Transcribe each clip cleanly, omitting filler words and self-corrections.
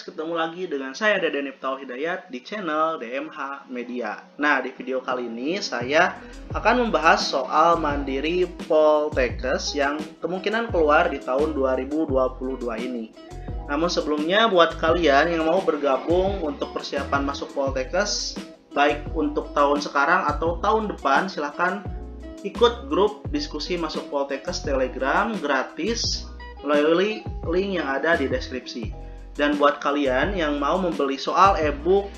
ketemu lagi dengan saya Deden Miftahul Hidayat di channel DMH Media. Nah, di video kali ini saya akan membahas soal mandiri Poltekkes yang kemungkinan keluar di tahun 2022 ini. Namun sebelumnya, buat kalian yang mau bergabung untuk persiapan masuk Poltekkes, baik untuk tahun sekarang atau tahun depan, silahkan ikut grup diskusi masuk Poltekkes Telegram gratis melalui link yang ada di deskripsi. Dan buat kalian yang mau membeli soal e-book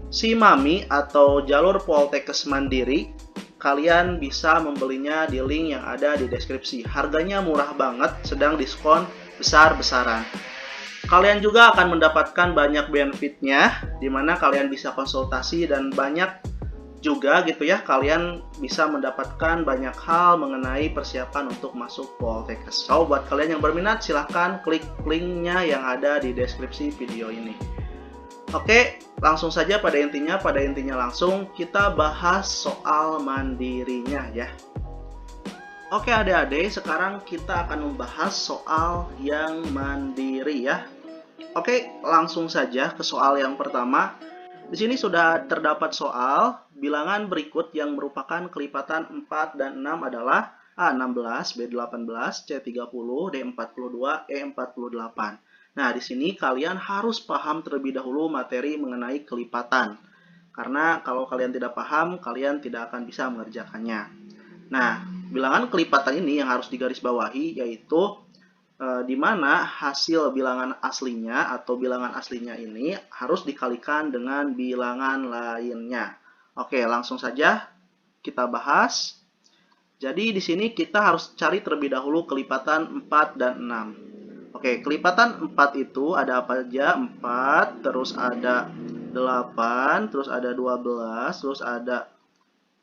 Si Mami atau jalur Poltekkes Mandiri, kalian bisa membelinya di link yang ada di deskripsi. Harganya murah banget, sedang diskon besar-besaran. Kalian juga akan mendapatkan banyak benefitnya, di mana kalian bisa konsultasi dan banyak juga gitu ya, kalian bisa mendapatkan banyak hal mengenai persiapan untuk masuk Poltekkes. So, buat kalian yang berminat, silahkan klik linknya yang ada di deskripsi video ini. Oke, langsung saja pada intinya langsung kita bahas soal mandirinya ya. Oke adik-adik, sekarang kita akan membahas soal yang mandiri ya. Oke, langsung saja ke soal yang pertama. Di sini sudah terdapat soal bilangan berikut yang merupakan kelipatan 4 dan 6 adalah A16, B18, C30, D42, E48. Nah, di sini kalian harus paham terlebih dahulu materi mengenai kelipatan. Karena kalau kalian tidak paham, kalian tidak akan bisa mengerjakannya. Nah, bilangan kelipatan ini yang harus digarisbawahi yaitu di mana hasil bilangan aslinya atau bilangan aslinya ini harus dikalikan dengan bilangan lainnya. Oke, langsung saja kita bahas. Jadi di sini kita harus cari terlebih dahulu kelipatan 4 dan 6. Oke, kelipatan 4 itu ada apa aja? 4, terus ada 8, terus ada 12, terus ada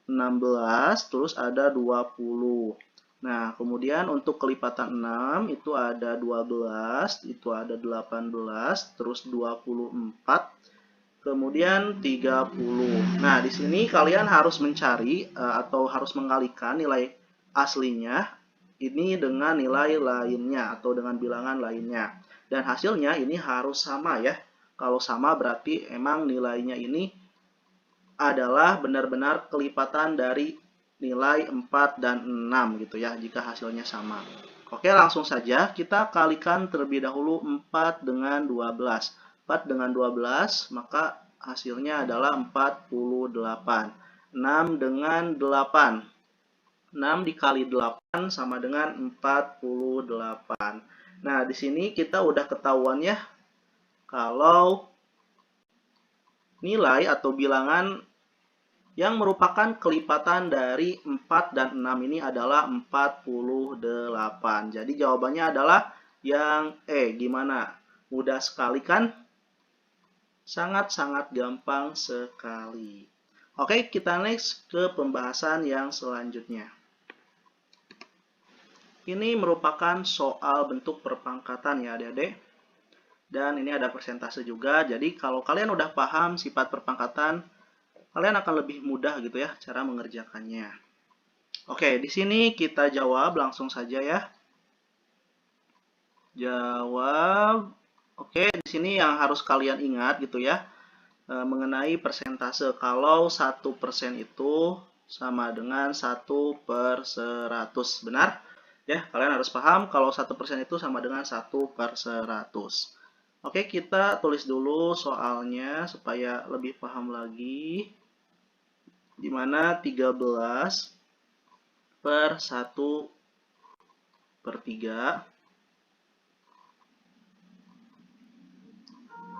16, terus ada 20. Nah, kemudian untuk kelipatan 6 itu ada 12, itu ada 18, terus 24, kemudian 30. Nah, di sini kalian harus mencari atau harus mengalihkan nilai aslinya ini dengan nilai lainnya atau dengan bilangan lainnya. Dan hasilnya ini harus sama ya. Kalau sama berarti emang nilainya ini adalah benar-benar kelipatan dari nilai 4 dan 6 gitu ya, jika hasilnya sama. Oke, langsung saja kita kalikan terlebih dahulu 4 dengan 12. 4 dengan 12, maka hasilnya adalah 48. 6 dengan 8. 6 dikali 8 sama dengan 48. Nah, di sini kita udah ketahuan ya, kalau nilai atau bilangan yang merupakan kelipatan dari 4 dan 6 ini adalah 48. Jadi jawabannya adalah yang E. Gimana? Mudah sekali kan? Sangat-sangat gampang sekali. Oke, kita next ke pembahasan yang selanjutnya. Ini merupakan soal bentuk perpangkatan ya adik-adik. Dan ini ada persentase juga. Jadi kalau kalian udah paham sifat perpangkatan, kalian akan lebih mudah gitu ya cara mengerjakannya. Oke, di sini kita jawab langsung saja ya. Jawab. Oke, di sini yang harus kalian ingat gitu ya mengenai persentase. Kalau 1% itu sama dengan 1/100. Benar? Ya, kalian harus paham kalau 1% itu sama dengan 1/100. Oke, kita tulis dulu soalnya supaya lebih paham lagi. Di mana 13 per 1/3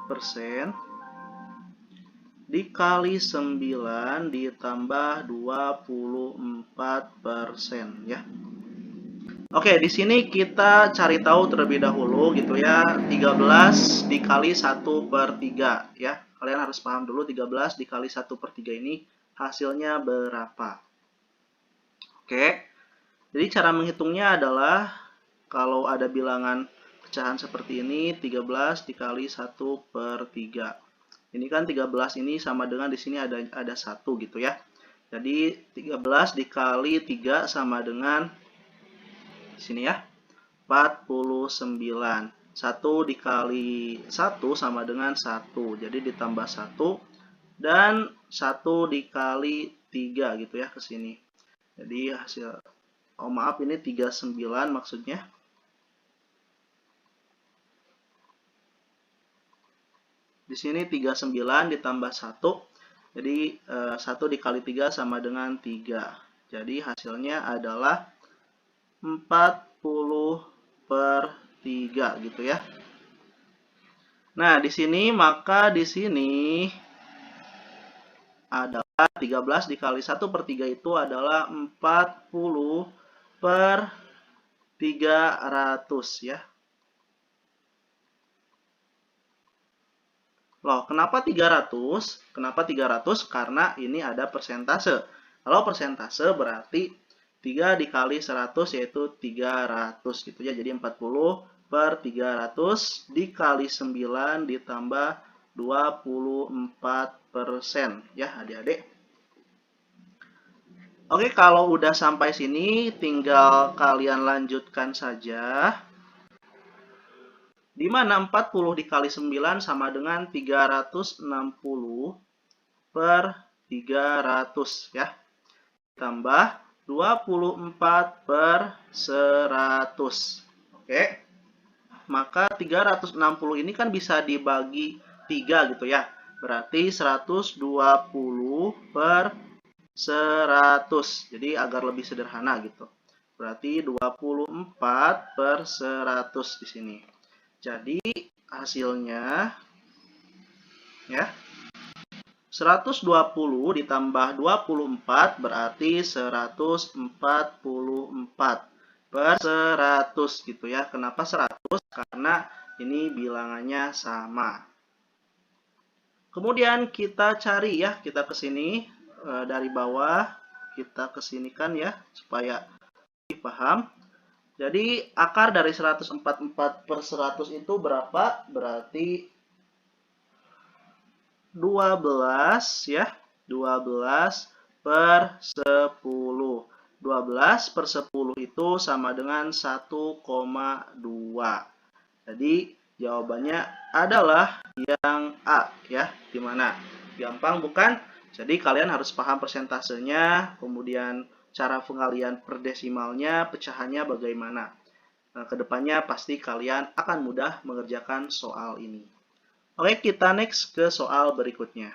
persen dikali 9 ditambah 24% ya. Oke, di sini kita cari tahu terlebih dahulu gitu ya, 13 dikali 1/3 ya. Kalian harus paham dulu 13 dikali 1/3 ini hasilnya berapa. Oke, jadi cara menghitungnya adalah kalau ada bilangan pecahan seperti ini, 13 dikali 1/3. Ini kan 13 ini sama dengan di sini ada 1 gitu ya. Jadi 13 dikali 3 sama dengan di sini ya, 49. 1 dikali 1 sama dengan 1. Jadi ditambah 1 dan 1 dikali 3 gitu ya ke sini. Jadi hasil, oh maaf ini 39 maksudnya. Di sini 39 ditambah 1. Jadi 1 dikali 3 sama dengan 3. Jadi hasilnya adalah 40 per 3 gitu ya. Nah, di sini maka di sini adalah 13 dikali 1 per 3 itu adalah 40 per 300 ya. Loh, kenapa 300? Kenapa 300? Karena ini ada persentase. Kalau persentase berarti 3 dikali 100 yaitu 300 gitu ya. Jadi 40 per 300 dikali 9 ditambah 24% ya adik-adik. Oke, kalau udah sampai sini tinggal kalian lanjutkan saja. Di mana 40 dikali 9 sama dengan 360 per 300 ya. Tambah 24 per 100. Oke. Maka 360 ini kan bisa dibagi 3 gitu ya. Berarti 120 per 100. Jadi agar lebih sederhana gitu. Berarti 24 per 100 di sini. Jadi hasilnya ya 120 ditambah 24 berarti 144 per 100 gitu ya. Kenapa 100? Karena ini bilangannya sama. Kemudian kita cari ya, kita ke sini dari bawah kita kesinikan ya supaya dipaham. Jadi akar dari 144 per 100 itu berapa? Berarti 12 ya. 12 per 10. 12 per 10 itu sama dengan 1,2. Jadi jawabannya adalah yang A ya. Dimana? Gampang bukan? Jadi kalian harus paham persentasenya, kemudian cara pengalian per desimalnya, pecahannya bagaimana. Nah, kedepannya pasti kalian akan mudah mengerjakan soal ini. Oke, kita next ke soal berikutnya.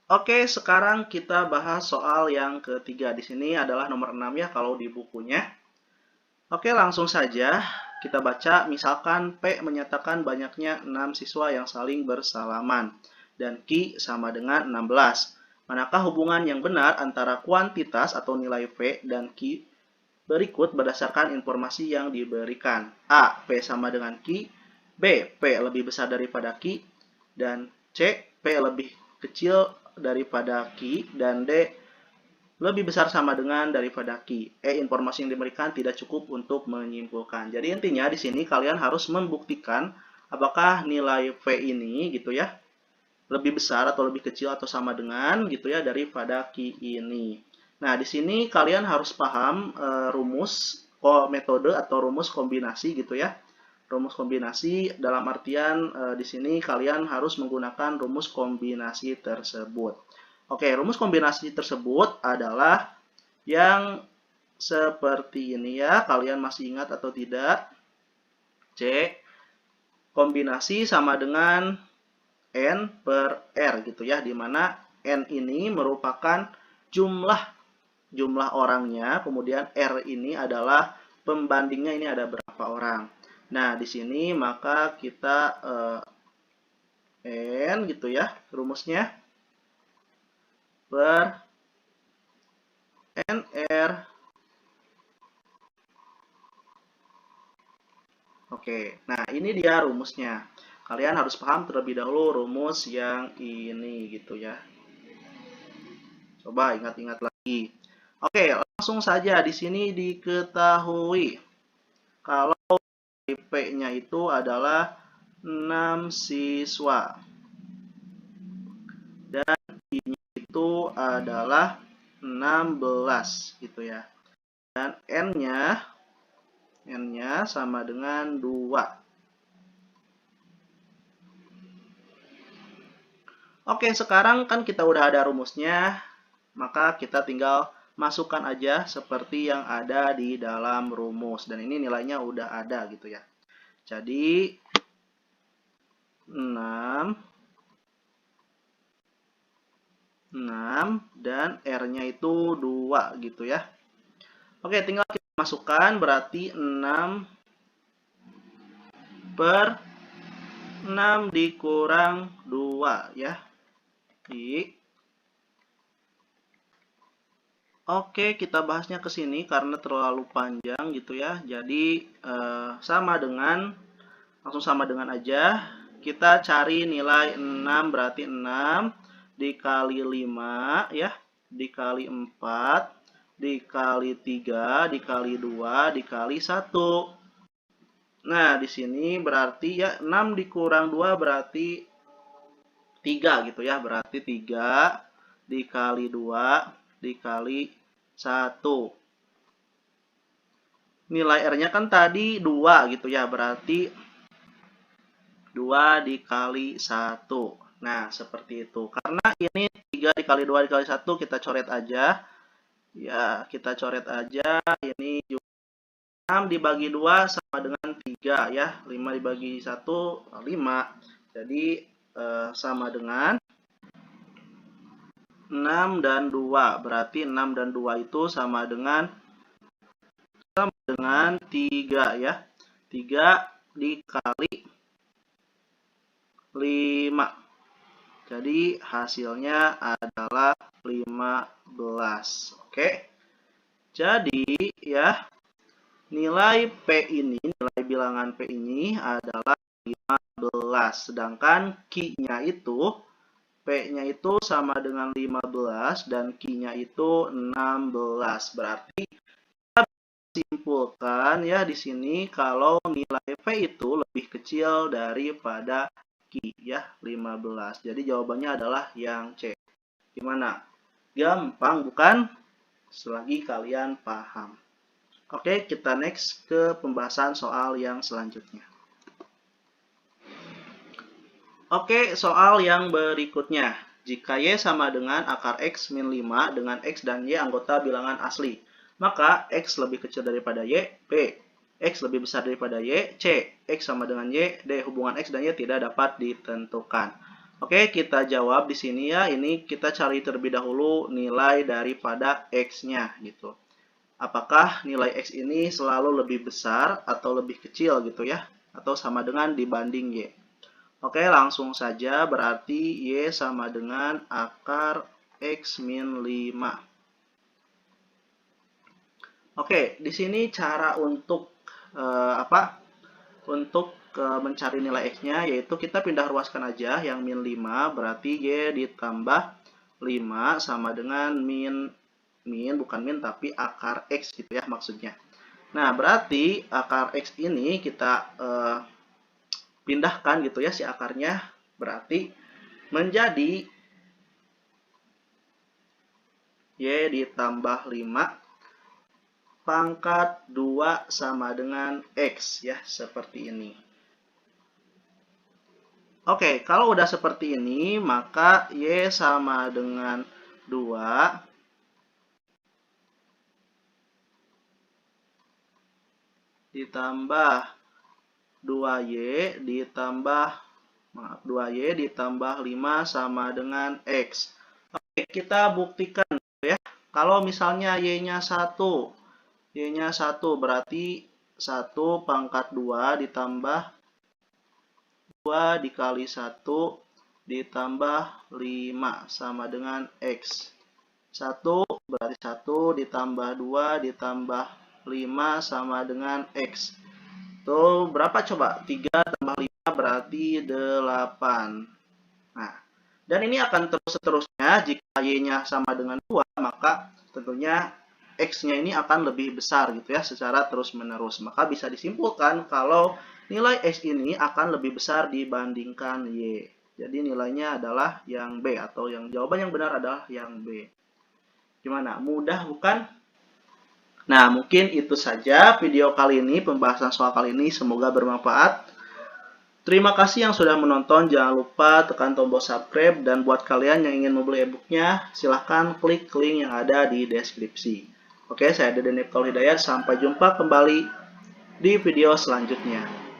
Oke, sekarang kita bahas soal yang ketiga. Di sini adalah nomor 6 ya kalau di bukunya. Oke, langsung saja kita baca. Misalkan P menyatakan banyaknya 6 siswa yang saling bersalaman dan Q sama dengan 16. Manakah hubungan yang benar antara kuantitas atau nilai V dan Q berikut berdasarkan informasi yang diberikan? A. P sama dengan Q. B. P lebih besar daripada Q. Dan C. P lebih kecil daripada Q. Dan D. lebih besar sama dengan daripada Q. Informasi yang diberikan tidak cukup untuk menyimpulkan. Jadi intinya di sini kalian harus membuktikan apakah nilai V ini gitu ya lebih besar atau lebih kecil atau sama dengan gitu ya daripada Q ini. Nah, di sini kalian harus paham rumus metode atau rumus kombinasi gitu ya. Rumus kombinasi dalam artian di sini kalian harus menggunakan rumus kombinasi tersebut. Oke, rumus kombinasi tersebut adalah yang seperti ini ya. Kalian masih ingat atau tidak? C. Kombinasi sama dengan N per R gitu ya, dimana N ini merupakan jumlah orangnya, kemudian R ini adalah pembandingnya, ini ada berapa orang. Nah, di sini maka kita N gitu ya, rumusnya per NR. Oke, nah ini dia rumusnya. Kalian harus paham terlebih dahulu rumus yang ini gitu ya. Coba ingat-ingat lagi. Oke, langsung saja di sini diketahui kalau P-nya itu adalah 6 siswa. Dan I-nya itu adalah 16 gitu ya. Dan N-nya sama dengan 2. Oke, sekarang kan kita udah ada rumusnya, maka kita tinggal masukkan aja seperti yang ada di dalam rumus. Dan ini nilainya udah ada gitu ya. Jadi 6 dan R-nya itu 2 gitu ya. Oke, tinggal kita masukkan berarti 6 per 6 dikurang 2 ya. Oke, kita bahasnya ke sini karena terlalu panjang gitu ya. Jadi langsung sama dengan aja. Kita cari nilai 6 berarti 6 dikali 5 ya, dikali 4, dikali 3, dikali 2, dikali 1. Nah, di sini berarti ya 6 dikurang 2 berarti 3 gitu ya. Berarti 3 dikali 2 dikali 1. Nilai R-nya kan tadi 2 gitu ya. Berarti 2 dikali 1. Nah, seperti itu. Karena ini 3 dikali 2 dikali 1 kita coret aja. Ya, kita coret aja. Ini juga 6 dibagi 2 sama dengan 3 ya. 5 dibagi 1, 5. Jadi, sama dengan 6 dan 2. Berarti 6 dan 2 itu sama dengan 3 ya. 3 dikali 5. Jadi hasilnya adalah 15. Oke. Jadi ya, nilai P ini, nilai bilangan P ini adalah 15. Sedangkan Q-nya itu, P-nya itu sama dengan 15 dan Q-nya itu 16. Berarti kita simpulkan ya di sini kalau nilai P itu lebih kecil daripada ya 15. Jadi jawabannya adalah yang C. Gimana? Gampang bukan? Selagi kalian paham. Oke, kita next ke pembahasan soal yang selanjutnya. Oke, soal yang berikutnya. Jika Y sama dengan akar X min 5 dengan X dan Y anggota bilangan asli, maka X lebih kecil daripada Y, B. X lebih besar daripada Y, C. X sama dengan Y, D. Hubungan X dan Y tidak dapat ditentukan. Oke, kita jawab di sini ya. Ini kita cari terlebih dahulu nilai daripada X-nya gitu. Apakah nilai X ini selalu lebih besar atau lebih kecil gitu ya? Atau sama dengan dibanding Y. Oke, langsung saja berarti Y sama dengan akar X min 5. Oke, di sini cara untuk mencari nilai X-nya yaitu kita pindah ruaskan aja yang min 5 berarti Y ditambah 5 sama dengan bukan min tapi akar X gitu ya maksudnya. Nah, berarti akar X ini kita pindahkan gitu ya si akarnya berarti menjadi Y ditambah 5 pangkat 2 sama dengan X ya, seperti ini. Oke, kalau udah seperti ini, maka Y sama dengan 2 ditambah 2Y ditambah 5 sama dengan X. Oke, kita buktikan ya. Kalau misalnya Y-nya 1, Y-nya 1 berarti 1 pangkat 2 ditambah 2 dikali 1 ditambah 5 sama dengan X. 1 berarti 1 ditambah 2 ditambah 5 sama dengan X. Itu berapa coba? 3 tambah 5 berarti 8. Nah, dan ini akan terus-terusnya jika Y-nya sama dengan 2, maka tentunya X-nya ini akan lebih besar gitu ya secara terus-menerus. Maka bisa disimpulkan kalau nilai X ini akan lebih besar dibandingkan Y. Jadi nilainya adalah yang B atau jawaban yang benar adalah yang B. Gimana? Mudah bukan? Nah, mungkin itu saja video kali ini, pembahasan soal kali ini. Semoga bermanfaat. Terima kasih yang sudah menonton. Jangan lupa tekan tombol subscribe, dan buat kalian yang ingin membeli e-booknya, silahkan klik link yang ada di deskripsi. Oke, saya Deden Miftahul Hidayat. Sampai jumpa kembali di video selanjutnya.